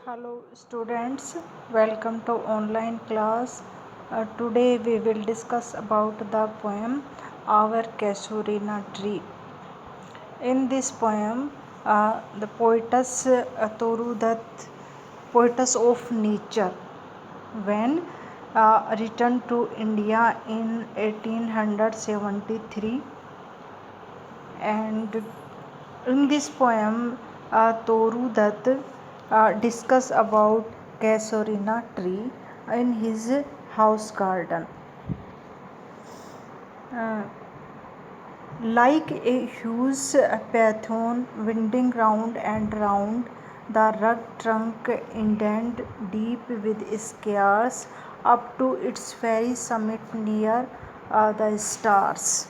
Hello students, welcome to online class. Today we will discuss about the poem Our Casuarina Tree. In this poem, the poetess Toru Dutt, poetess of nature, when returned to India in 1873, and in this poem Toru Dutt discuss about casuarina tree in his house garden. Uh, like a huge python winding round and round, the rugged trunk indent deep with scars up to its very summit near the stars.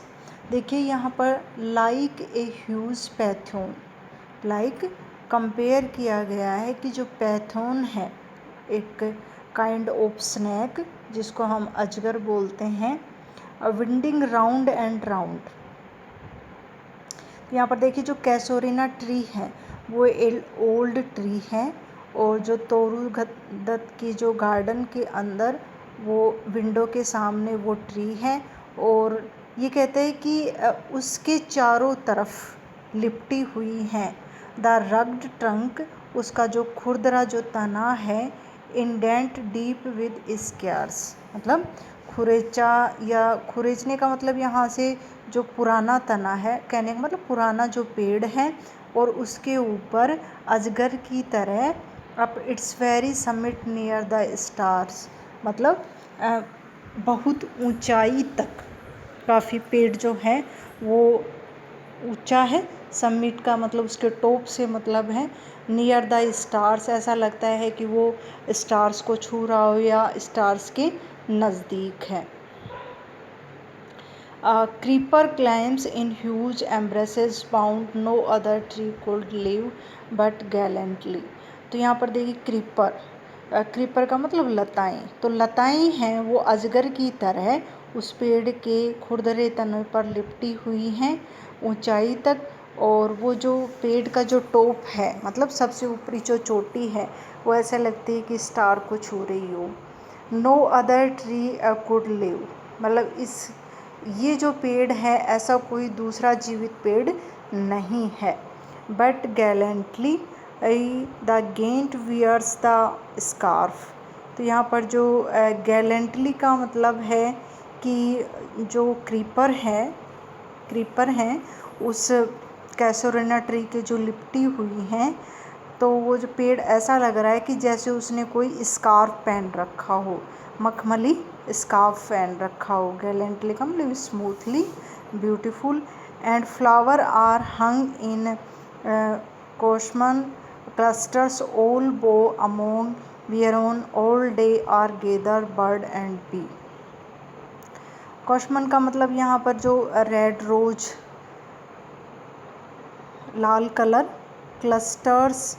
देखिए यहाँ पर like a huge python, like compare किया गया है कि जो पैथोन है एक काइंड ऑफ स्नैक जिसको हम अजगर बोलते हैं, विंडिंग राउंड एंड राउंड। यहाँ पर देखिए जो कैसोरिना ट्री है वो ओल्ड ट्री है और जो तोरू दत्त की जो गार्डन के अंदर वो विंडो के सामने वो ट्री है और ये कहते हैं कि उसके चारों तरफ लिपटी हुई हैं द रग्ड ट्रंक, उसका जो खुरदरा जो तना है, इंडेंट डीप विद स्कैर्स, मतलब खुरेचा या खुरेचने का मतलब यहाँ से जो पुराना तना है, कहने का मतलब पुराना जो पेड़ है और उसके ऊपर अजगर की तरह up it's very summit near the stars, मतलब बहुत ऊंचाई तक काफ़ी पेड़ जो है वो ऊंचा है। समिट का मतलब उसके टॉप से मतलब है नियर द स्टार्स, ऐसा लगता है कि वो स्टार्स को छू रहा हो या स्टार्स के नज़दीक है। Creeper climbs in huge embraces bound no other tree could live but gallantly। तो यहाँ पर देखिए क्रीपर का मतलब लताएं, तो लताएं हैं वो अजगर की तरह उस पेड़ के खुरदरे तने पर लिपटी हुई हैं ऊंचाई तक, और वो जो पेड़ का जो टॉप है मतलब सबसे ऊपरी जो चोटी है वो ऐसा लगती है कि स्टार को छू रही हो। No other tree could live, मतलब ये जो पेड़ है ऐसा कोई दूसरा जीवित पेड़ नहीं है। But gallantly the giant wears the scarf, तो यहाँ पर जो गैलेंटली का मतलब है कि जो क्रीपर हैं उस कैसोरिना ट्री के जो लिपटी हुई हैं, तो वो जो पेड़ ऐसा लग रहा है कि जैसे उसने कोई स्कार्फ पहन रखा हो, मखमली स्कार्फ पहन रखा हो। गैलेंटली का मतलब smoothly beautiful, and flower are hung in crimson clusters all bough among whereon all day are gather bird and bee. Crimson का मतलब यहाँ पर जो रेड रोज लाल colour, clusters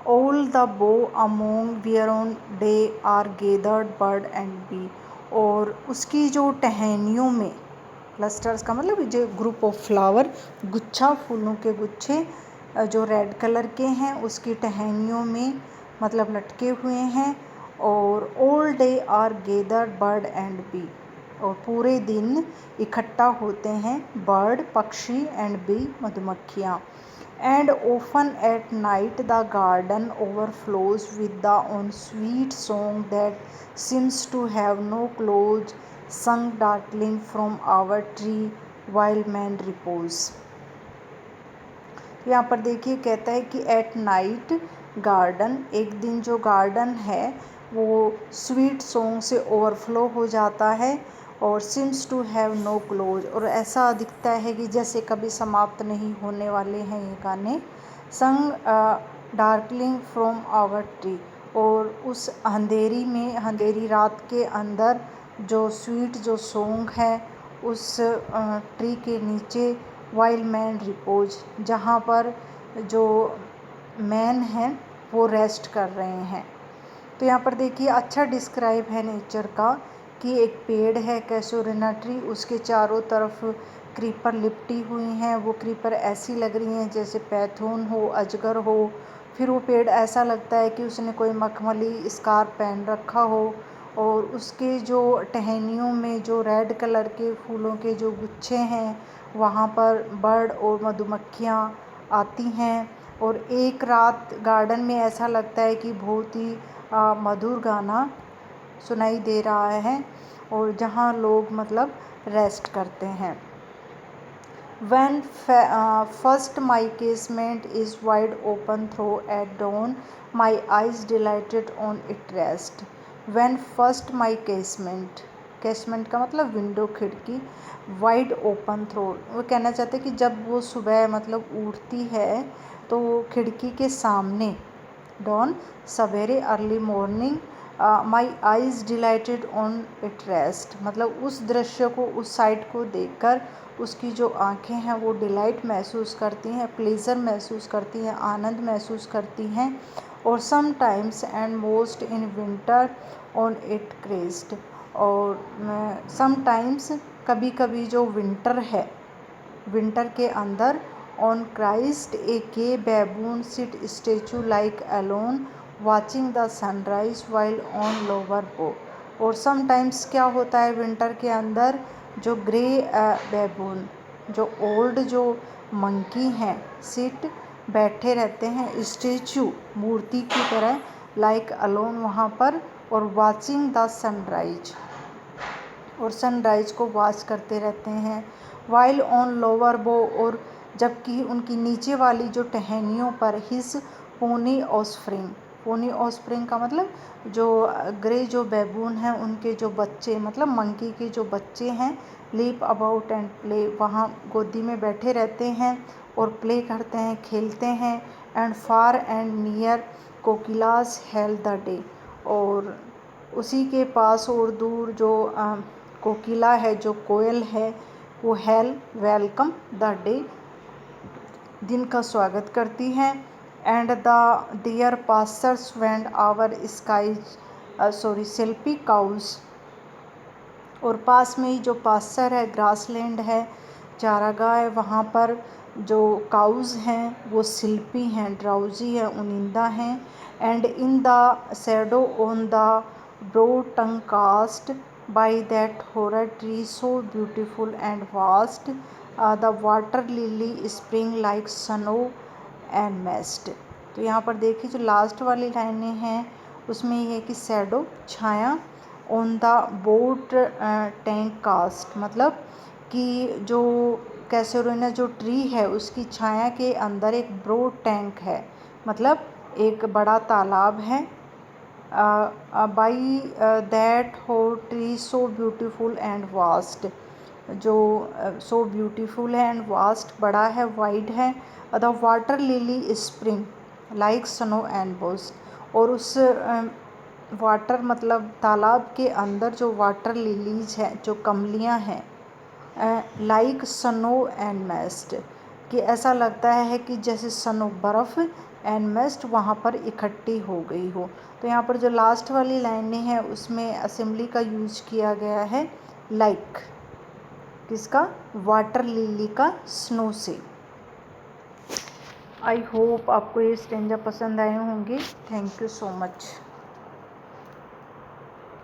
all the bough among whereon day are gathered bird and bee, और उसकी जो टहनियों में, क्लस्टर्स का मतलब जो ग्रुप ऑफ फ्लावर, गुच्छा फूलों के गुच्छे जो रेड कलर के हैं उसकी टहनियों में मतलब लटके हुए हैं, और all day are gathered bird and bee, और पूरे दिन इकट्ठा होते हैं बर्ड पक्षी एंड बी मधुमक्खियाँ। And often at night the garden overflows with the own sweet song that seems to have no close, sung darkling from our tree while men repose। यहाँ पर देखिए कहता है कि एट नाइट गार्डन, एक दिन जो गार्डन है वो स्वीट सॉन्ग से ओवरफ्लो हो जाता है, और seems to have no close, और ऐसा दिखता है कि जैसे कभी समाप्त नहीं होने वाले हैं ये गाने। संग डार्कलिंग फ्रॉम आवर ट्री, और उस अंधेरी में, अंधेरी रात के अंदर जो स्वीट जो सॉन्ग है उस ट्री के नीचे, वाइल मैन रिपोज, जहाँ पर जो मैन हैं वो रेस्ट कर रहे हैं। तो यहाँ पर देखिए अच्छा डिस्क्राइब है नेचर का कि एक पेड़ है कैसोरिना ट्री, उसके चारों तरफ क्रीपर लिपटी हुई हैं, वो क्रीपर ऐसी लग रही हैं जैसे पैथून हो, अजगर हो, फिर वो पेड़ ऐसा लगता है कि उसने कोई मखमली स्कार्फ पहन रखा हो और उसके जो टहनियों में जो रेड कलर के फूलों के जो गुच्छे हैं वहाँ पर बर्ड और मधुमक्खियाँ आती हैं। और एक रात गार्डन में ऐसा लगता है कि बहुत ही मधुर गाना सुनाई दे रहा है और जहाँ लोग मतलब रेस्ट करते हैं। When first my casement is wide open through at dawn, my eyes delighted on it rest. When first my casement का मतलब विंडो खिड़की, वाइड ओपन थ्रो वो कहना चाहते हैं कि जब वो सुबह मतलब उठती है तो खिड़की के सामने डॉन सवेरे early morning my eyes dilated on it rest मतलब उस दृश्य को उस साइट को देखकर उसकी जो आंखें हैं वो डिलाइट महसूस करती हैं, प्लेजर महसूस करती हैं, आनंद महसूस करती हैं। और sometimes and most in winter on it crest और समटाइम्स कभी कभी जो विंटर है विंटर के अंदर ऑन क्राइस्ट ए के baboon sit statue like alone watching the sunrise while on lower bough. और समटाइम्स क्या होता है विंटर के अंदर जो ग्रे बैबून जो ओल्ड जो मंकी हैं सिट बैठे रहते हैं स्टेचू मूर्ति की तरह लाइक अलोन वहाँ पर और वाचिंग द सनराइज और सनराइज को वॉच करते रहते हैं। वाइल ऑन लोअर बो और जबकि उनकी नीचे वाली जो टहनियों पर हिज पोनी ऑस्प्रिंग का मतलब जो ग्रे जो बैबून हैं उनके जो बच्चे मतलब मंकी के जो बच्चे हैं लीप अबाउट एंड प्ले वहाँ गोदी में बैठे रहते हैं और प्ले करते हैं खेलते हैं। And far and near kokilas hail the day और उसी के पास और दूर जो कोकिला है जो कोयल है वो हेल वेलकम द डे दिन का स्वागत करती हैं। And the dear pastors wend our sky सिल्पी काउस और पास में ही जो पास्चर है ग्रासलैंड है चारागाह है वहाँ पर जो काउज हैं वो शिल्पी हैं ड्राउजी है उनिंदा हैं। And in the shadow on the broad tank cast by that hoary tree so beautiful and vast the water lily spring like snow and mist. तो यहाँ पर देखिए जो लास्ट वाली लाइनें हैं उसमें ये है कि शैडो छाया on the boat tank cast मतलब कि जो कैसेरोना जो ट्री है उसकी छाया के अंदर एक ब्रोड टैंक है मतलब एक बड़ा तालाब है। बाई दैट हो tree so beautiful and vast जो सो ब्यूटीफुल है एंड वास्ट बड़ा है वाइड है। The water lily spring like snow and boast और उस वाटर मतलब तालाब के अंदर जो वाटर लिलीज हैं जो कमलियाँ हैं लाइक स्नो एंड मेस्ट कि ऐसा लगता है कि जैसे स्नो बर्फ़ एंड मेस्ट वहाँ पर इकट्ठी हो गई हो। तो यहाँ पर जो लास्ट वाली लाइनें हैं उसमें असेंबली का यूज किया गया है लाइक किसका वाटर लिली का स्नो से। आई होप आपको ये स्टेंजा पसंद आए होंगे। Thank you so much.